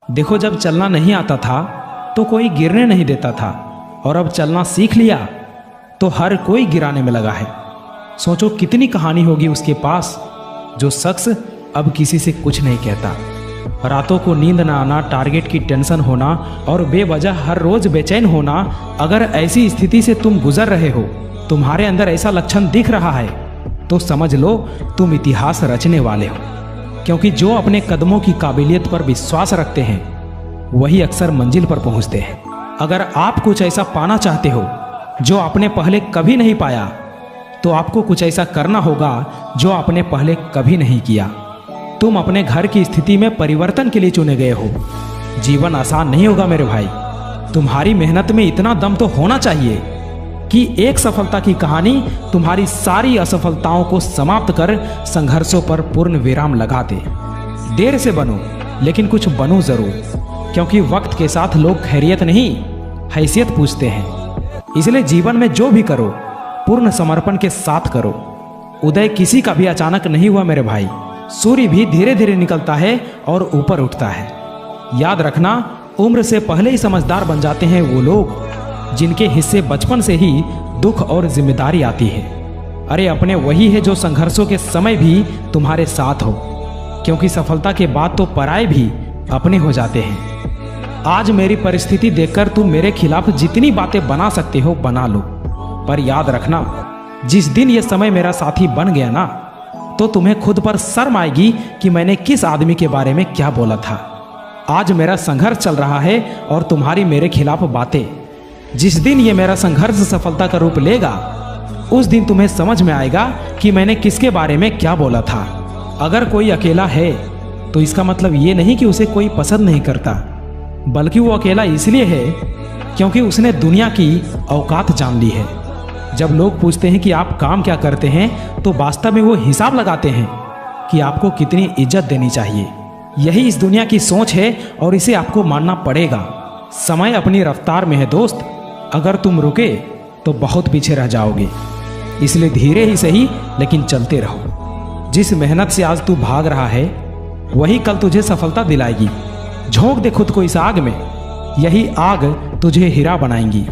देखो, जब चलना नहीं आता था तो कोई गिरने नहीं देता था, और अब चलना सीख लिया तो हर कोई गिराने में लगा है। सोचो कितनी कहानी होगी उसके पास, जो शख्स अब किसी से कुछ नहीं कहता। रातों को नींद ना आना, टारगेट की टेंशन होना और बेवजह हर रोज बेचैन होना। अगर ऐसी स्थिति से तुम गुजर रहे हो, तुम्हारे अंदर ऐसा लक्षण दिख रहा है, तो समझ लो तुम इतिहास रचने वाले हो। क्योंकि जो अपने कदमों की काबिलियत पर विश्वास रखते हैं वही अक्सर मंजिल पर पहुंचते हैं। अगर आप कुछ ऐसा पाना चाहते हो जो आपने पहले कभी नहीं पाया, तो आपको कुछ ऐसा करना होगा जो आपने पहले कभी नहीं किया। तुम अपने घर की स्थिति में परिवर्तन के लिए चुने गए हो। जीवन आसान नहीं होगा मेरे भाई। तुम्हारी मेहनत में इतना दम तो होना चाहिए कि एक सफलता की कहानी तुम्हारी सारी असफलताओं को समाप्त कर संघर्षों पर पूर्ण विराम लगा दे। देर से बनो, लेकिन कुछ बनो जरूर, क्योंकि वक्त के साथ लोग खैरियत नहीं, हैसियत पूछते हैं। इसलिए जीवन में जो भी करो पूर्ण समर्पण के साथ करो। उदय किसी का भी अचानक नहीं हुआ मेरे भाई। सूर्य भी धीरे धीरे निकलता है और ऊपर उठता है। याद रखना, उम्र से पहले ही समझदार बन जाते हैं वो लोग जिनके हिस्से बचपन से ही दुख और जिम्मेदारी आती है। अरे अपने वही है जो संघर्षों के समय भी तुम्हारे साथ हो, क्योंकि सफलता के बाद तो पराये भी अपने हो जाते हैं। आज मेरी परिस्थिति देखकर तुम मेरे खिलाफ जितनी बातें बना सकते हो बना लो, पर याद रखना, जिस दिन ये समय मेरा साथी बन गया ना, तो तुम्हें खुद पर शर्म आएगी कि मैंने किस आदमी के बारे में क्या बोला था। आज मेरा संघर्ष चल रहा है और तुम्हारी मेरे खिलाफ बातें। जिस दिन ये मेरा संघर्ष सफलता का रूप लेगा, उस दिन तुम्हें समझ में आएगा कि मैंने किसके बारे में क्या बोला था। अगर कोई अकेला है तो इसका मतलब ये नहीं कि उसे कोई पसंद नहीं करता, बल्कि वो अकेला इसलिए है क्योंकि उसने दुनिया की औकात जान ली है। जब लोग पूछते हैं कि आप काम क्या करते हैं, तो वास्तव में वो हिसाब लगाते हैं कि आपको कितनी इज्जत देनी चाहिए। यही इस दुनिया की सोच है और इसे आपको मानना पड़ेगा। समय अपनी रफ्तार में है दोस्त, अगर तुम रुके तो बहुत पीछे रह जाओगे। इसलिए धीरे ही सही लेकिन चलते रहो। जिस मेहनत से आज तू भाग रहा है वही कल तुझे सफलता दिलाएगी। झोंक दे खुद को इस आग में, यही आग तुझे हीरा बनाएंगी।